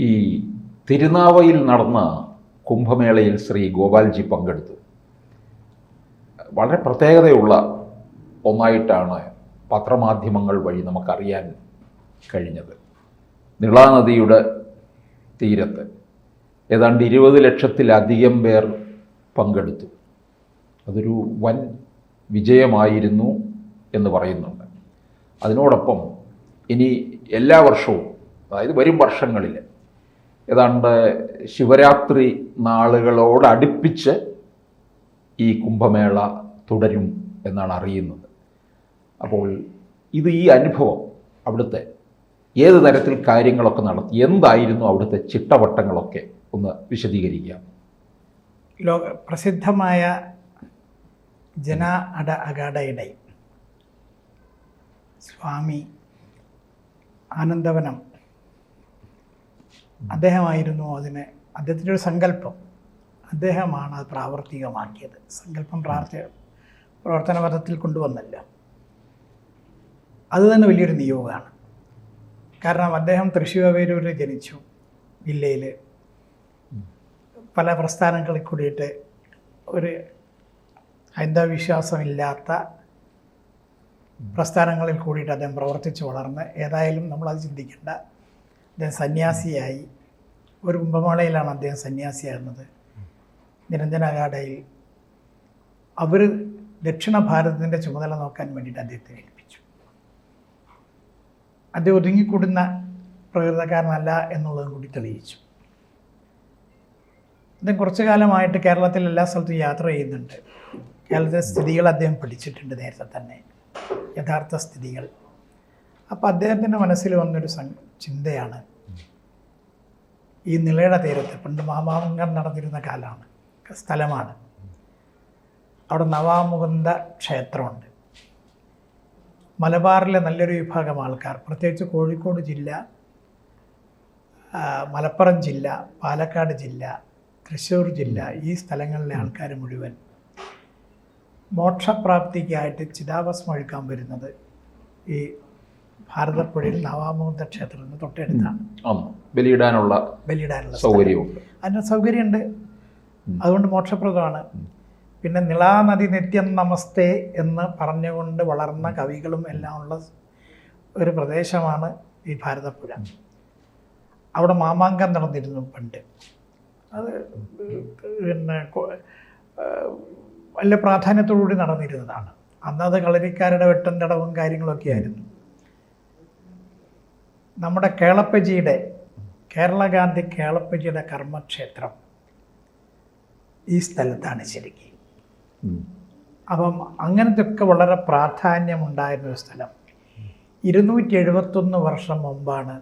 ഈ തിരുനാവയിൽ നടന്ന കുംഭമേളയിൽ ശ്രീ ഗോപാൽജി പങ്കെടുത്തു. വളരെ പ്രത്യേകതയുള്ള ഒന്നായിട്ടാണ് പത്രമാധ്യമങ്ങൾ വഴി നമുക്കറിയാൻ കഴിഞ്ഞത്. നിളാനദിയുടെ തീരത്ത് ഏതാണ്ട് 20 ലക്ഷത്തിലധികം പേർ പങ്കെടുത്തു. അതൊരു വൻ വിജയമായിരുന്നു എന്ന് പറയുന്നുണ്ട്. അതിനോടൊപ്പം ഇനി എല്ലാ വർഷവും, അതായത് വരും വർഷങ്ങളിൽ ഏതാണ്ട് ശിവരാത്രി നാളുകളോടടുപ്പിച്ച് ഈ കുംഭമേള തുടരും എന്നാണ് അറിയുന്നത്. അപ്പോൾ ഈ അനുഭവം അവിടുത്തെ ഏത് തരത്തിൽ കാര്യങ്ങളൊക്കെ നടത്തി, എന്തായിരുന്നു അവിടുത്തെ ചിട്ടവട്ടങ്ങളൊക്കെ ഒന്ന് വിശദീകരിക്കാം. പ്രസിദ്ധമായ ജന അഗാഡയുടെ സ്വാമി ആനന്ദവനം അദ്ദേഹമായിരുന്നു അദ്ദേഹത്തിൻ്റെ ഒരു സങ്കല്പം. അദ്ദേഹമാണ് അത് പ്രാവർത്തികമാക്കിയത്. സങ്കല്പം പ്രവർത്തനപഥത്തിൽ കൊണ്ടുവന്നല്ല. അത് തന്നെ വലിയൊരു നിയോഗമാണ്. കാരണം അദ്ദേഹം തൃശ്ശൂരൂരിൽ ജനിച്ചു. ജില്ലയിൽ പല പ്രസ്ഥാനങ്ങളിൽ കൂടിയിട്ട് ഒരു ഹൈന്ദവ വിശ്വാസമില്ലാത്ത പ്രസ്ഥാനങ്ങളിൽ കൂടിയിട്ട് അദ്ദേഹം പ്രവർത്തിച്ച് വളർന്ന്, ഏതായാലും നമ്മളത് ചിന്തിക്കേണ്ട, അദ്ദേഹം സന്യാസിയായി. ഒരു കുംഭമേളയിലാണ് അദ്ദേഹം സന്യാസിയാകുന്നത്. നിരഞ്ജന അഖാഡയിൽ അവർ ദക്ഷിണ ഭാരതത്തിൻ്റെ ചുമതല നോക്കാൻ വേണ്ടിയിട്ട് അദ്ദേഹത്തെ ഏൽപ്പിച്ചു. അദ്ദേഹം ഒതുങ്ങിക്കൂടുന്ന പ്രകൃതക്കാരനല്ല എന്നുള്ളതും കൂടി തെളിയിച്ചു. അദ്ദേഹം കുറച്ചു കാലമായിട്ട് കേരളത്തിൽ എല്ലാ സ്ഥലത്തും യാത്ര ചെയ്യുന്നുണ്ട്. കേരളത്തിലെ സ്ഥിതികൾ അദ്ദേഹം പഠിച്ചിട്ടുണ്ട് നേരത്തെ തന്നെ, യഥാർത്ഥ സ്ഥിതികൾ. അപ്പോൾ അദ്ദേഹത്തിൻ്റെ മനസ്സിൽ വന്നൊരു ചിന്തയാണ്, ഈ നിളയുടെ തീരത്ത് പണ്ട് മാമാങ്കം നടന്നിരുന്ന സ്ഥലമാണ്. അവിടെ നവാമുകുന്ദ ക്ഷേത്രമുണ്ട്. മലബാറിലെ നല്ലൊരു വിഭാഗം ആൾക്കാർ, പ്രത്യേകിച്ച് കോഴിക്കോട് ജില്ല, മലപ്പുറം ജില്ല, പാലക്കാട് ജില്ല, തൃശ്ശൂർ ജില്ല, ഈ സ്ഥലങ്ങളിലെ ആൾക്കാർ മുഴുവൻ മോക്ഷപ്രാപ്തിക്കായിട്ട് ചിതാഭസ്മം ഒഴുക്കാൻ വരുന്നത് ഈ ഭാരതപ്പുഴയിൽ നവാമുകുന്ദ ക്ഷേത്രത്തിന് തൊട്ടടുത്താണ്. ബലിയിടാനുള്ള സൗകര്യമുണ്ട്. അതിന് സൗകര്യമുണ്ട്. അതുകൊണ്ട് മോക്ഷപ്രദമാണ്. പിന്നെ നിളാനദി നിത്യം നമസ്തേ എന്ന് പറഞ്ഞുകൊണ്ട് വളർന്ന കവികളും എല്ലാം ഉള്ള ഒരു പ്രദേശമാണ് ഈ ഭാരതപ്പുഴ. അവിടെ മാമാങ്കം നടന്നിരുന്നു പണ്ട്. അത് പിന്നെ വലിയ പ്രാധാന്യത്തോടുകൂടി നടന്നിരുന്നതാണ്. അന്നത് കളരിക്കാരുടെ വെട്ടം തടവും കാര്യങ്ങളൊക്കെ ആയിരുന്നു. നമ്മുടെ കേരളഗാന്ധി കേളപ്പജിയുടെ കർമ്മക്ഷേത്രം ഈ സ്ഥലത്താണ് ശരിക്കും. അപ്പം അങ്ങനത്തെ ഒക്കെ വളരെ പ്രാധാന്യമുണ്ടായിരുന്നൊരു സ്ഥലം. 271 വർഷം മുമ്പാണ്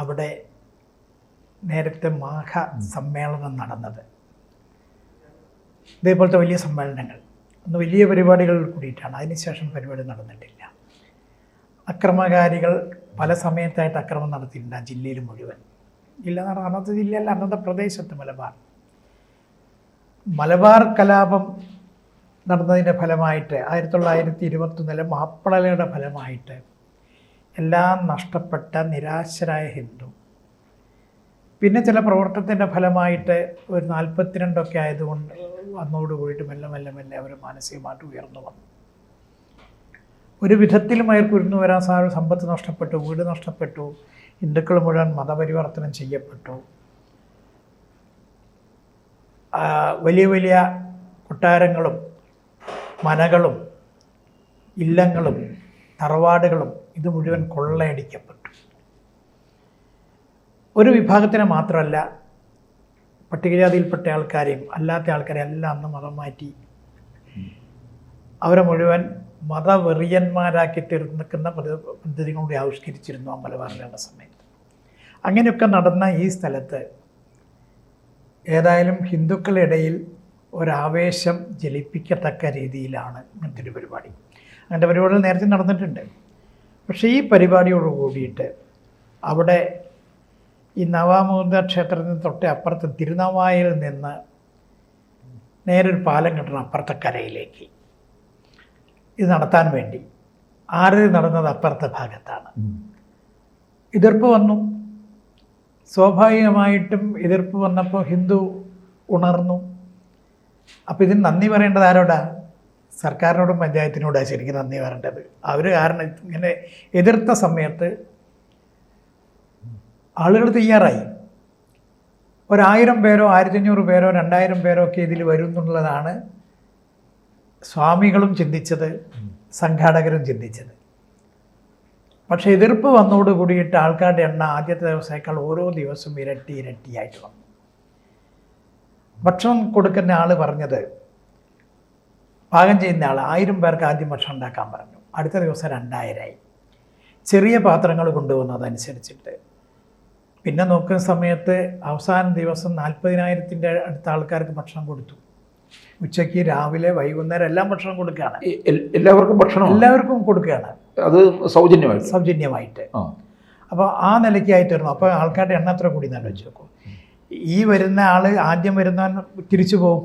അവിടെ നേരത്തെ മാഘ സമ്മേളനം നടന്നത്. ഇതേപോലത്തെ വലിയ സമ്മേളനങ്ങൾ, അന്ന് വലിയ പരിപാടികൾ കൂടിയിട്ടാണ്. അതിനുശേഷം പരിപാടി നടന്നിട്ടില്ല. അക്രമകാരികൾ പല സമയത്തായിട്ട് അക്രമം നടത്തിയിട്ടുണ്ട് ആ ജില്ലയിൽ മുഴുവൻ. ജില്ല എന്ന് പറഞ്ഞാൽ അന്നത്തെ ജില്ലയല്ല, അന്നത്തെ പ്രദേശത്ത് മലബാർ കലാപം നടന്നതിൻ്റെ ഫലമായിട്ട് 1921 മാപ്പിളയുടെ ഫലമായിട്ട് എല്ലാം നഷ്ടപ്പെട്ട നിരാശരായ ഹിന്ദു, പിന്നെ ചില പ്രവർത്തനത്തിൻ്റെ ഫലമായിട്ട് ഒരു 42 ആയതുകൊണ്ട് വന്നോടുകൂടിയിട്ട് മെല്ലെ മെല്ലെ മെല്ലെ അവർ മാനസികമായിട്ട് ഉയർന്നു വന്നു. ഒരു വിധത്തിലും അയാൾക്ക് ഉയർന്നു വരാൻ സമ്പത്ത് നഷ്ടപ്പെട്ടു, വീട് നഷ്ടപ്പെട്ടു, ഹിന്ദുക്കൾ മുഴുവൻ മതപരിവർത്തനം ചെയ്യപ്പെട്ടു. വലിയ വലിയ കൊട്ടാരങ്ങളും മനകളും ഇല്ലങ്ങളും തറവാടുകളും ഇത് മുഴുവൻ കൊള്ളയടിക്കപ്പെട്ടു. ഒരു വിഭാഗത്തിനെ മാത്രമല്ല, പട്ടികജാതിയിൽപ്പെട്ട ആൾക്കാരെയും അല്ലാത്ത ആൾക്കാരെയും എല്ലാം അന്ന് മതം മാറ്റി അവരെ മുഴുവൻ മതവെറിയന്മാരാക്കി തീർന്നിക്കുന്ന പദ്ധതി കൂടി ആവിഷ്കരിച്ചിരുന്നു ആ മലബാറിലുള്ള സമയത്ത്. അങ്ങനെയൊക്കെ നടന്ന ഈ സ്ഥലത്ത് ഏതായാലും ഹിന്ദുക്കളുടെ ഇടയിൽ ഒരാവേശം ജലിപ്പിക്കത്തക്ക രീതിയിലാണ് ഇങ്ങനത്തെ ഒരു പരിപാടി. അങ്ങനത്തെ പരിപാടികൾ നേരത്തെ നടന്നിട്ടുണ്ട്. പക്ഷേ ഈ പരിപാടിയോട് കൂടിയിട്ട് അവിടെ ഈ നവാമുകുന്ദ ക്ഷേത്രത്തിന് തൊട്ട് അപ്പുറത്ത് തിരുനാവായിൽ നിന്ന് നേരൊരു പാലം കിട്ടണം അപ്പുറത്തെ കരയിലേക്ക്. ഇത് നടത്താൻ വേണ്ടി നടന്നത് അപ്പുറത്തെ ഭാഗത്താണ്. എതിർപ്പ് വന്നു. സ്വാഭാവികമായിട്ടും എതിർപ്പ് വന്നപ്പോൾ ഹിന്ദു ഉണർന്നു. അപ്പോൾ ഇതിന് നന്ദി പറയേണ്ടത് ആരോടാ? സർക്കാരിനോടും പഞ്ചായത്തിനോടാണ് ശരിക്കും നന്ദി പറയേണ്ടത്. അവർ കാരണം ഇങ്ങനെ എതിർത്ത സമയത്ത് ആളുകൾ തയ്യാറായി. 1000 പേരോ 1500 പേരോ 2000 പേരോ ഒക്കെ ഇതിൽ വരും എന്നുള്ളതാണ് സ്വാമികളും ചിന്തിച്ചത്, സംഘാടകരും ചിന്തിച്ചത്. പക്ഷേ എതിർപ്പ് വന്നോട് കൂടിയിട്ട് ആൾക്കാരുടെ എണ്ണം ആദ്യത്തെ ദിവസത്തേക്കാൾ ഓരോ ദിവസവും ഇരട്ടിയായിട്ട് വന്നു. ഭക്ഷണം കൊടുക്കുന്ന ആൾ പറഞ്ഞത്, പാകം ചെയ്യുന്ന ആൾ 1000 പേർക്ക് ആദ്യം ഭക്ഷണം ഉണ്ടാക്കാൻ പറഞ്ഞു. അടുത്ത ദിവസം 2000ആയി. ചെറിയ പാത്രങ്ങൾ കൊണ്ടുവന്നതനുസരിച്ചിട്ട് പിന്നെ നോക്കുന്ന സമയത്ത് അവസാന ദിവസം 40,000-ന്റെ അടുത്ത ആൾക്കാർക്ക് ഭക്ഷണം കൊടുത്തു. ഉച്ചയ്ക്ക്, രാവിലെ, വൈകുന്നേരം എല്ലാം ഭക്ഷണം കൊടുക്കുകയാണ്. എല്ലാവർക്കും ഭക്ഷണം എല്ലാവർക്കും കൊടുക്കുകയാണ്. അത് സൗജന്യമായിട്ട്. അപ്പോൾ ആ നിലയ്ക്കായിട്ടായിരുന്നു. അപ്പോൾ ആൾക്കാരുടെ എണ്ണം എത്ര കൂടി എന്ന് ആലോചിച്ച് നോക്കും. ഈ വരുന്ന ആൾ ആദ്യം വരുന്നവൻ തിരിച്ചു പോകും.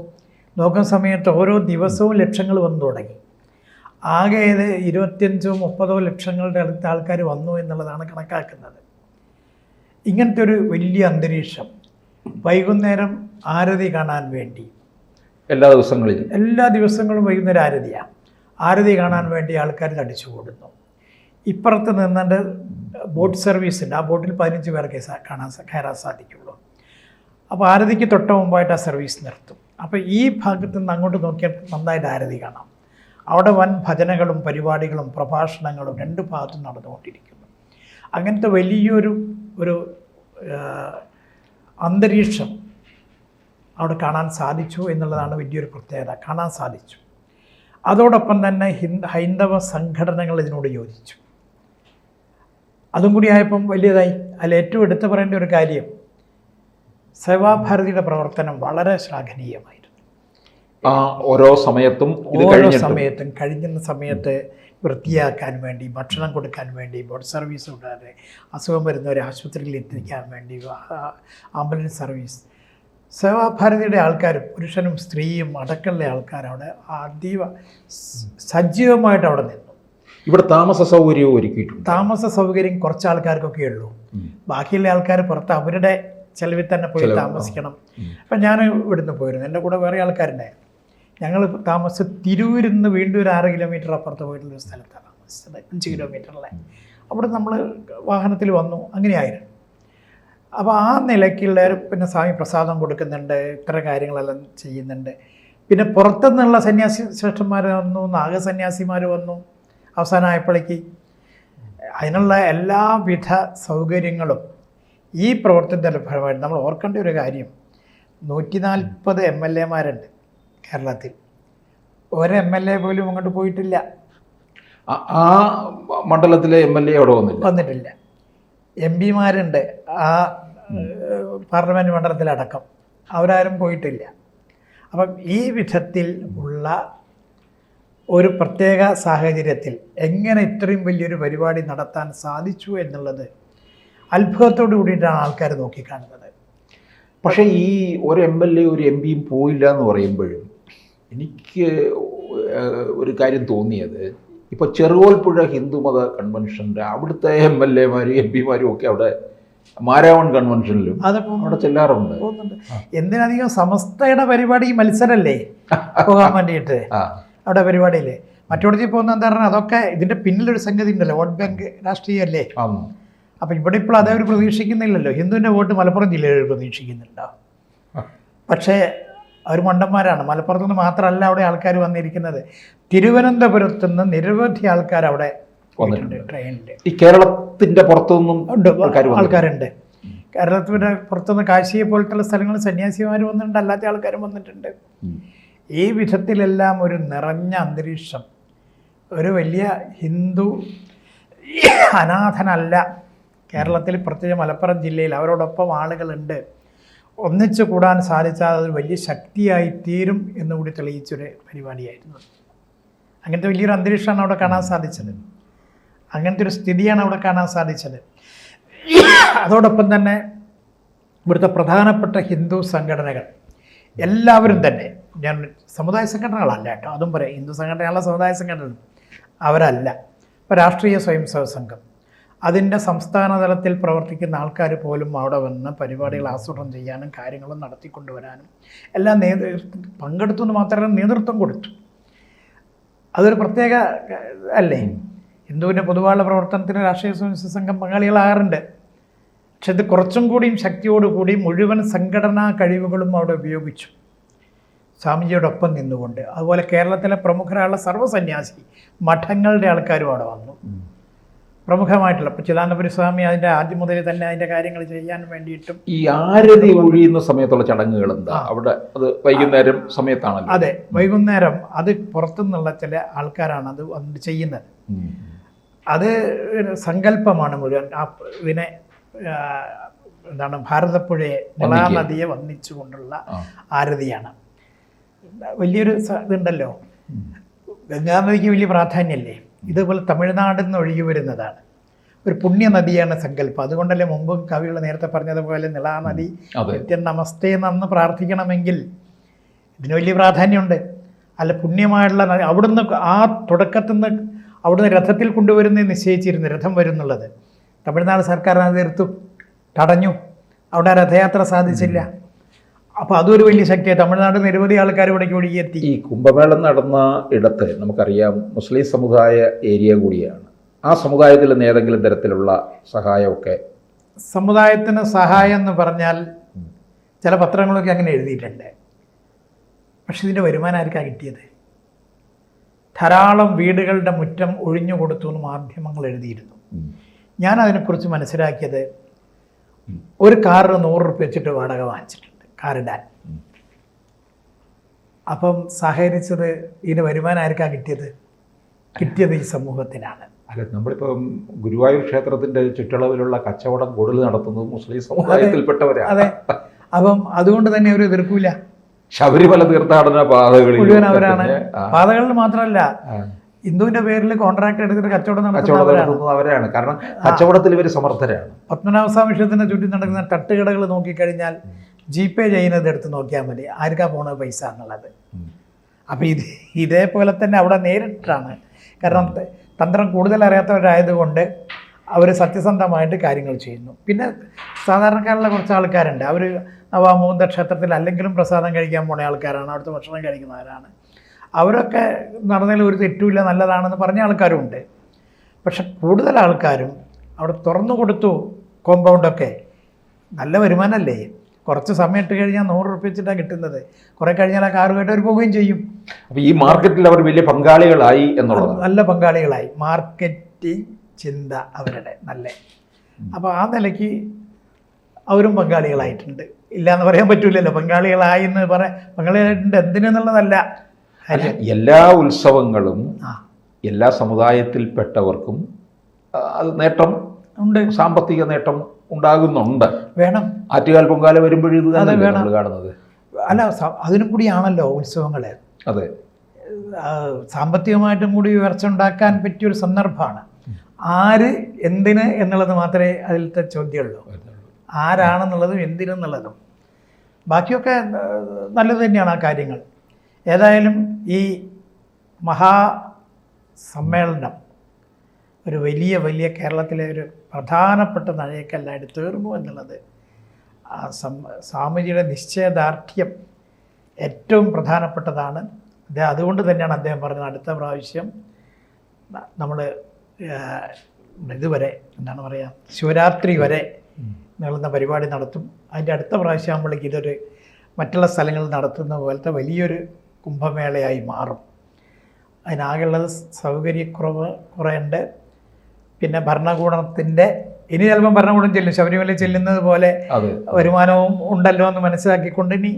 നോക്കുന്ന സമയത്ത് ഓരോ ദിവസവും ലക്ഷങ്ങൾ വന്നു തുടങ്ങി. ആകെ 25-30 ലക്ഷങ്ങളുടെ അടുത്ത ആൾക്കാർ വന്നു എന്നുള്ളതാണ് കണക്കാക്കുന്നത്. ഇങ്ങനത്തെ ഒരു വലിയ അന്തരീക്ഷം. വൈകുന്നേരം ആരതി കാണാൻ വേണ്ടി എല്ലാ ദിവസങ്ങളും വൈകുന്നേരം ആരതിയാണ്. ആരതി കാണാൻ വേണ്ടി ആൾക്കാർ തടിച്ചു കൂടുന്നു. ഇപ്പുറത്ത് നിന്നുകൊണ്ട് ബോട്ട് സർവീസ് ഉണ്ട്. ആ ബോട്ടിൽ 15 പേർക്ക് കയറാൻ സാധിക്കുള്ളൂ. അപ്പോൾ ആരതിക്ക് തൊട്ട് മുമ്പായിട്ട് ആ സർവീസ് നിർത്തും. അപ്പോൾ ഈ ഭാഗത്ത് നിന്ന് അങ്ങോട്ട് നോക്കിയാൽ നന്നായിട്ട് ആരതി കാണാം. അവിടെ വൻ ഭജനകളും പരിപാടികളും പ്രഭാഷണങ്ങളും 2 ഭാഗത്തും നടന്നുകൊണ്ടിരിക്കുന്നു. അങ്ങനത്തെ വലിയൊരു അന്തരീക്ഷം അവിടെ കാണാൻ സാധിച്ചു എന്നുള്ളതാണ് വലിയൊരു പ്രത്യേകത. കാണാൻ സാധിച്ചു. അതോടൊപ്പം തന്നെ ഹൈന്ദവ സംഘടനകൾ ഇതിനോട് യോജിച്ചു. അതും കൂടി ആയപ്പം വലിയതായി. അതിൽ ഏറ്റവും എടുത്തു പറയേണ്ട ഒരു കാര്യം, സേവാഭാരതിയുടെ പ്രവർത്തനം വളരെ ശ്ലാഘനീയമായിരുന്നു. ഓരോ സമയത്തും കഴിഞ്ഞ സമയത്ത് വൃത്തിയാക്കാൻ വേണ്ടി, ഭക്ഷണം കൊടുക്കാൻ വേണ്ടി, ബോട്ട് സർവീസ് കൂടാതെ അസുഖം വരുന്നവരെ ആശുപത്രിയിൽ എത്തിക്കാൻ വേണ്ടി ആംബുലൻസ് സർവീസ്, സേവാഭാരതിയുടെ ആൾക്കാർ, പുരുഷനും സ്ത്രീയും അടക്കമുള്ള ആൾക്കാർ അവിടെ അതീവ സജീവമായിട്ട് അവിടെ നിന്നു. ഇവിടെ താമസ സൗകര്യവും ഒരുക്കിയിട്ടുണ്ട്. താമസ സൗകര്യം കുറച്ച് ആൾക്കാർക്കൊക്കെ ഉള്ളൂ. ബാക്കിയുള്ള ആൾക്കാർ പുറത്ത് അവരുടെ ചെലവിൽ തന്നെ പോയി താമസിക്കണം. അപ്പം ഞാൻ ഇവിടുന്ന് പോയിരുന്നു. എൻ്റെ കൂടെ വേറെ ആൾക്കാരുണ്ടായിരുന്നു. ഞങ്ങൾ തിരൂരിൽ നിന്ന് വീണ്ടും ഒരു 6 കിലോമീറ്റർ അപ്പുറത്ത് പോയിട്ടുള്ളൊരു സ്ഥലത്താണ് താമസിച്ചത്. 5 കിലോമീറ്ററിലെ. അവിടെ നമ്മൾ വാഹനത്തിൽ വന്നു. അങ്ങനെയായിരുന്നു. അപ്പോൾ ആ നിലയ്ക്കുള്ള പിന്നെ സ്വാമി പ്രസാദം കൊടുക്കുന്നുണ്ട്, ഇത്ര കാര്യങ്ങളെല്ലാം ചെയ്യുന്നുണ്ട്. പിന്നെ പുറത്തുനിന്നുള്ള സന്യാസി ശ്രേഷ്ഠന്മാർ വന്നു, നാഗസന്യാസിമാർ വന്നു. അവസാനമായപ്പോഴേക്ക് അതിനുള്ള എല്ലാവിധ സൗകര്യങ്ങളും ഈ പ്രവർത്തനത്തിൻ്റെ ഫലമായിട്ട് നമ്മൾ ഓർക്കേണ്ട ഒരു കാര്യം, 140 MLA-മാരുണ്ട് കേരളത്തിൽ. ഒരു MLA പോലും അങ്ങോട്ട് പോയിട്ടില്ല. ആ മണ്ഡലത്തിലെ MLA അവിടെ വന്നിട്ടില്ല. MP-മാരുണ്ട് ആ പാർലമെൻറ്റ് മണ്ഡലത്തിലടക്കം. അവരാരും പോയിട്ടില്ല. അപ്പം ഈ വിധത്തിൽ ഉള്ള ഒരു പ്രത്യേക സാഹചര്യത്തിൽ എങ്ങനെ ഇത്രയും വലിയൊരു പരിപാടി നടത്താൻ സാധിച്ചു എന്നുള്ളത് അത്ഭുതത്തോടു കൂടിയിട്ടാണ് ആൾക്കാർ നോക്കിക്കാണുന്നത്. പക്ഷേ ഈ ഒരു MLA ഒരു MP-യും പോയില്ല എന്ന് പറയുമ്പോഴും എനിക്ക് ഒരു കാര്യം തോന്നിയത്, ഇപ്പോൾ ചെറുകോൽപ്പുഴ ഹിന്ദുമത കൺവെൻഷൻ്റെ അവിടുത്തെ MLA-മാരും MP-മാരും ഒക്കെ അവിടെ മാരാവൺ കൺവെൻഷനിലും അവിടെ ചെല്ലാറുണ്ട്. എന്തിനധികം സമസ്തയുടെ പരിപാടി മത്സരമല്ലേ പോകാൻ വേണ്ടിയിട്ട് അവിടെ പരിപാടിയില്ലേ. മറ്റോടത്തിൽ പോകുന്ന എന്താ പറഞ്ഞാൽ അതൊക്കെ ഇതിൻ്റെ പിന്നിലൊരു സംഗതി ഉണ്ടല്ലോ, വോട്ട് ബാങ്ക് രാഷ്ട്രീയമല്ലേ. അപ്പം ഇവിടെ ഇപ്പോൾ അതേ ഒരു പ്രതീക്ഷിക്കുന്നില്ലല്ലോ. ഹിന്ദുവിൻ്റെ വോട്ട് മലപ്പുറം ജില്ലയിൽ പ്രതീക്ഷിക്കുന്നുണ്ടോ? പക്ഷേ അവർ മണ്ടന്മാരാണ്. മലപ്പുറത്ത് നിന്ന് മാത്രമല്ല അവിടെ ആൾക്കാർ വന്നിരിക്കുന്നത്. തിരുവനന്തപുരത്ത് നിന്ന് നിരവധി ആൾക്കാർ അവിടെ വന്നിട്ടുണ്ട് ട്രെയിനിൽ. ഈ കേരളത്തിൻ്റെ പുറത്തുനിന്നും ആൾക്കാരുണ്ട്. കേരളത്തിൻ്റെ പുറത്തുനിന്ന് കാശിയെ പോലത്തുള്ള സ്ഥലങ്ങളിൽ സന്യാസിമാർ വന്നിട്ടുണ്ട്, അല്ലാത്ത ആൾക്കാരും വന്നിട്ടുണ്ട്. ഈ വിധത്തിലെല്ലാം ഒരു നിറഞ്ഞ അന്തരീക്ഷം. ഒരു വലിയ ഹിന്ദു അനാഥനല്ല കേരളത്തിൽ, പ്രത്യേകിച്ച് മലപ്പുറം ജില്ലയിൽ. അവരോടൊപ്പം ആളുകളുണ്ട്. ഒന്നിച്ചു കൂടാൻ സാധിച്ചാൽ അതൊരു വലിയ ശക്തിയായി തീരും എന്നുകൂടി തെളിയിച്ചൊരു പരിപാടിയായിരുന്നു. അങ്ങനത്തെ വലിയൊരു അന്തരീക്ഷമാണ് അവിടെ കാണാൻ സാധിച്ചത്. അങ്ങനത്തെ ഒരു സ്ഥിതിയാണ് അവിടെ കാണാൻ സാധിച്ചത്. അതോടൊപ്പം തന്നെ ഇവിടുത്തെ പ്രധാനപ്പെട്ട ഹിന്ദു സംഘടനകൾ എല്ലാവരും തന്നെ, ഞാൻ സമുദായ സംഘടനകളല്ല കേട്ടോ, അതും പറയാം. ഹിന്ദു സംഘടനയുള്ള സമുദായ സംഘടന അവരല്ല. ഇപ്പോൾ രാഷ്ട്രീയ സ്വയംസേവക സംഘം, അതിൻ്റെ സംസ്ഥാന തലത്തിൽ പ്രവർത്തിക്കുന്ന ആൾക്കാർ പോലും അവിടെ വന്ന് പരിപാടികൾ ആസൂത്രണം ചെയ്യാനും കാര്യങ്ങളും നടത്തിക്കൊണ്ടുവരാനും എല്ലാം പങ്കെടുത്തു എന്ന് മാത്രമല്ല നേതൃത്വം കൊടുത്തു. അതൊരു പ്രത്യേക അല്ലേ. ഹിന്ദുവിൻ്റെ പൊതുവായുള്ള പ്രവർത്തനത്തിന് രാഷ്ട്രീയ സ്വയംസേവക സംഘം പങ്കാളികളാകാറുണ്ട്. പക്ഷെ ഇത് കുറച്ചും കൂടിയും ശക്തിയോടുകൂടി മുഴുവൻ സംഘടനാ കഴിവുകളും അവിടെ ഉപയോഗിച്ചു, സ്വാമിജിയോടൊപ്പം നിന്നുകൊണ്ട്. അതുപോലെ കേരളത്തിലെ പ്രമുഖരായുള്ള സർവ്വസന്യാസി മഠങ്ങളുടെ ആൾക്കാരും അവിടെ വന്നു. പ്രമുഖമായിട്ടുള്ള ഇപ്പോൾ ചിദാനന്ദപുരി സ്വാമി അതിൻ്റെ ആദ്യം മുതലേ തന്നെ അതിൻ്റെ കാര്യങ്ങൾ ചെയ്യാൻ വേണ്ടിയിട്ടും. ഈ ആരതി ഒഴിയുന്ന സമയത്തുള്ള ചടങ്ങുകൾ എന്താ അവിടെ? അത് വൈകുന്നേരം സമയത്താണല്ലോ. അതെ, വൈകുന്നേരം. അത് പുറത്തുനിന്നുള്ള ചില ആൾക്കാരാണ് അത് വന്ന് ചെയ്യുന്നത്. അത് സങ്കല്പമാണ് മുഴുവൻ. ഇതിനെ എന്താണ്, ഭാരതപ്പുഴയെ നിളാനദിയെ വന്ദിച്ചുകൊണ്ടുള്ള ആരതിയാണ്. വലിയൊരു ഇതുണ്ടല്ലോ, ഗംഗാനദിക്ക് വലിയ പ്രാധാന്യമല്ലേ. ഇതുപോലെ തമിഴ്നാടിൽ നിന്ന് ഒഴുകി വരുന്നതാണ്, ഒരു പുണ്യനദിയാണ് സങ്കല്പം. അതുകൊണ്ടല്ലേ മുമ്പും കവികൾ നേരത്തെ പറഞ്ഞതുപോലെ നിളാനദി നിത്യം നമസ്തേ എന്ന് പ്രാർത്ഥിക്കണമെങ്കിൽ ഇതിന് വലിയ പ്രാധാന്യമുണ്ട്. അല്ല, പുണ്യമായിട്ടുള്ള നദി. അവിടുന്ന് ആ തുടക്കത്തിൽ നിന്ന് അവിടുന്ന് രഥത്തിൽ കൊണ്ടുവരുന്നത് നിശ്ചയിച്ചിരുന്നു, രഥം വരുന്നുള്ളത്. തമിഴ്നാട് സർക്കാർ അത് തീർത്തു, തടഞ്ഞു. അവിടെ രഥയാത്ര സാധിച്ചില്ല. അപ്പോൾ അതൊരു വലിയ ശക്തിയാണ്. തമിഴ്നാട് നിരവധി ആൾക്കാർ ഇവിടേക്ക് ഒഴുകിയെത്തി. ഈ കുംഭമേളം നടന്ന ഇടത്ത് നമുക്കറിയാം മുസ്ലിം സമുദായ ഏരിയ കൂടിയാണ്. ആ സമുദായത്തിൽ നിന്ന് ഏതെങ്കിലും തരത്തിലുള്ള സഹായമൊക്കെ? സമുദായത്തിന് സഹായം എന്ന് പറഞ്ഞാൽ ചില പത്രങ്ങളൊക്കെ അങ്ങനെ എഴുതിയിട്ടുണ്ട്. പക്ഷെ ഇതിൻ്റെ വരുമാനം ആർക്കാണ് കിട്ടിയത്? ധാരാളം വീടുകളുടെ മുറ്റം ഒഴിഞ്ഞു കൊടുത്തു എന്ന് മാധ്യമങ്ങൾ എഴുതിയിരുന്നു. ഞാൻ അതിനെക്കുറിച്ച് മനസ്സിലാക്കിയത്, ഒരു കാറിന് 100 രൂപ വെച്ചിട്ട് വാടക വാങ്ങിച്ചിട്ടുണ്ട് കാറിടാൻ. അപ്പം സഹകരിച്ചത്, ഇതിന് വരുമാനം ആർക്കാണ് കിട്ടിയത്? കിട്ടിയത് ഈ സമൂഹത്തിനാണ്. അല്ല, നമ്മളിപ്പം ഗുരുവായൂർ ക്ഷേത്രത്തിൻ്റെ ചുറ്റളവിലുള്ള കച്ചവടം കൂടുതൽ നടത്തുന്നത് മുസ്ലിം സമുദായത്തിൽപ്പെട്ടവരാണ്. അതെ, അപ്പം അതുകൊണ്ട് തന്നെ അവർ എതിർക്കൂല. ശബരിമല തീർത്ഥാടന പാതകളിൽ മുഴുവൻ അവരാണ്. പാതകളിൽ മാത്രമല്ല, ഹിന്ദുവിന്റെ പേരിൽ കോൺട്രാക്ട് എടുത്തിട്ട് കച്ചവടം നടത്തുന്നവരാണ്. കാരണം കച്ചവടത്തിൽ ഇവർ സമർത്ഥരാണ്. പത്മനാഭസ്വാമി ക്ഷേത്രത്തിന് ചുറ്റി നടക്കുന്ന തട്ടുകടകൾ നോക്കിക്കഴിഞ്ഞാൽ ജിപേ ചെയ്യുന്നത് എടുത്ത് നോക്കിയാൽ മതി, ആർക്കാ പോണത് പൈസ എന്നുള്ളത്. അപ്പം ഇതേപോലെ തന്നെ അവിടെ നേരിട്ടാണ്. കാരണം തന്ത്രം കൂടുതൽ അറിയാത്തവരായതുകൊണ്ട് അവർ സത്യസന്ധമായിട്ട് കാര്യങ്ങൾ ചെയ്യുന്നു. പിന്നെ സാധാരണക്കാരുള്ള കുറച്ച് ആൾക്കാരുണ്ട്, അവർ നവാമൂന്ത ക്ഷേത്രത്തിൽ അല്ലെങ്കിലും പ്രസാദം കഴിക്കാൻ പോണ ആൾക്കാരാണ്, അവിടുത്തെ ഭക്ഷണം കഴിക്കുന്നവരാണ്. അവരൊക്കെ നടന്നതിൽ ഒരു തെറ്റുമില്ല, നല്ലതാണെന്ന് പറഞ്ഞ ആൾക്കാരും ഉണ്ട്. പക്ഷെ കൂടുതൽ ആൾക്കാരും അവിടെ തുറന്നു കൊടുത്തു. കോമ്പൗണ്ടൊക്കെ നല്ല വരുമാനമല്ലേ. കുറച്ച് സമയം ഇട്ട് കഴിഞ്ഞാൽ 100 രൂപ വെച്ചിട്ടാണ് കിട്ടുന്നത്. കുറേ കഴിഞ്ഞാൽ ആ കാറ് കേട്ട് അവർ പോവുകയും ചെയ്യും. അപ്പോൾ ഈ മാർക്കറ്റിൽ അവർ വലിയ പങ്കാളികളായി എന്നുള്ളത്. നല്ല പങ്കാളികളായി. മാർക്കറ്റിംഗ് ചിന്ത അവരുടെ നല്ല. അപ്പോൾ ആ നിലയ്ക്ക് അവരും പങ്കാളികളായിട്ടുണ്ട്. ഇല്ല എന്ന് പറയാൻ പറ്റൂലല്ലോ. പങ്കാളികളായി എന്ന് പങ്കാളികളായിട്ടുണ്ട് എന്തിനെന്നുള്ളതല്ല. എല്ലാ ഉത്സവങ്ങളും എല്ലാ സമുദായത്തിൽപ്പെട്ടവർക്കും അത് നേട്ടം ഉണ്ട്, സാമ്പത്തിക നേട്ടം ഉണ്ടാകുന്നുണ്ട്. വേണം. ആറ്റുകാൽ പൊങ്കാല വരുമ്പോഴും ഇത് തന്നെ നമ്മൾ കാണുന്നത്. അല്ല, അതിനും കൂടിയാണല്ലോ ഉത്സവങ്ങൾ. അതെ, സാമ്പത്തികമായിട്ടും കൂടി ഉയർച്ച ഉണ്ടാക്കാൻ പറ്റിയൊരു സന്ദർഭമാണ്. ആര് എന്തിന് എന്നുള്ളത് മാത്രമേ അതിലത്തെ ചോദ്യമുള്ളൂ. ആരാണെന്നുള്ളതും എന്തിനെന്നുള്ളതും. ബാക്കിയൊക്കെ നല്ലത് തന്നെയാണ് ആ കാര്യങ്ങൾ. ഏതായാലും ഈ മഹാസമ്മേളനം ഒരു വലിയ കേരളത്തിലെ ഒരു പ്രധാനപ്പെട്ട നാഴികക്കല്ലായിട്ട് തീർന്നു എന്നുള്ളത് സ്വാമിജിയുടെ നിശ്ചയദാർഢ്യം ഏറ്റവും പ്രധാനപ്പെട്ടതാണ്. അതുകൊണ്ട് തന്നെയാണ് അദ്ദേഹം പറഞ്ഞത്, അടുത്ത പ്രാവശ്യം നമ്മൾ ഇതുവരെ എന്താണ് പറയുക, ശിവരാത്രി വരെ നീളുന്ന പരിപാടി നടത്തും. അതിൻ്റെ അടുത്ത പ്രാവശ്യം ആകുമ്പോഴേക്ക് ഇതൊരു മറ്റുള്ള സ്ഥലങ്ങളിൽ നടത്തുന്ന പോലത്തെ വലിയൊരു കുംഭമേളയായി മാറും. അതിനാകെയുള്ളത് സൗകര്യക്കുറവ് കുറേയുണ്ട്. പിന്നെ ഭരണകൂടത്തിൻ്റെ ഇനി ചിലപ്പം ഭരണകൂടം ചെല്ലും, ശബരിമല ചെല്ലുന്നത് പോലെ വരുമാനവും ഉണ്ടല്ലോ എന്ന് മനസ്സിലാക്കിക്കൊണ്ട് ഇനി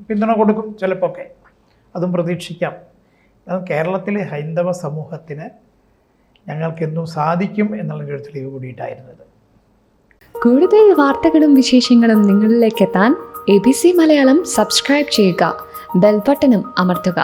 പിന്തുണ കൊടുക്കും ചിലപ്പോൾ ഒക്കെ. അതും പ്രതീക്ഷിക്കാം. അതും കേരളത്തിലെ ഹൈന്ദവ സമൂഹത്തിന് ഞങ്ങൾക്കെന്നും സാധിക്കും എന്നുള്ളൊരു തെളിവ് കൂടിയിട്ടായിരുന്നത്. കൂടുതൽ വാർത്തകളും വിശേഷങ്ങളും നിങ്ങളിലേക്ക് എത്താൻ ABC മലയാളം സബ്സ്ക്രൈബ് ചെയ്യുക, ബെൽ ബട്ടണും അമർത്തുക.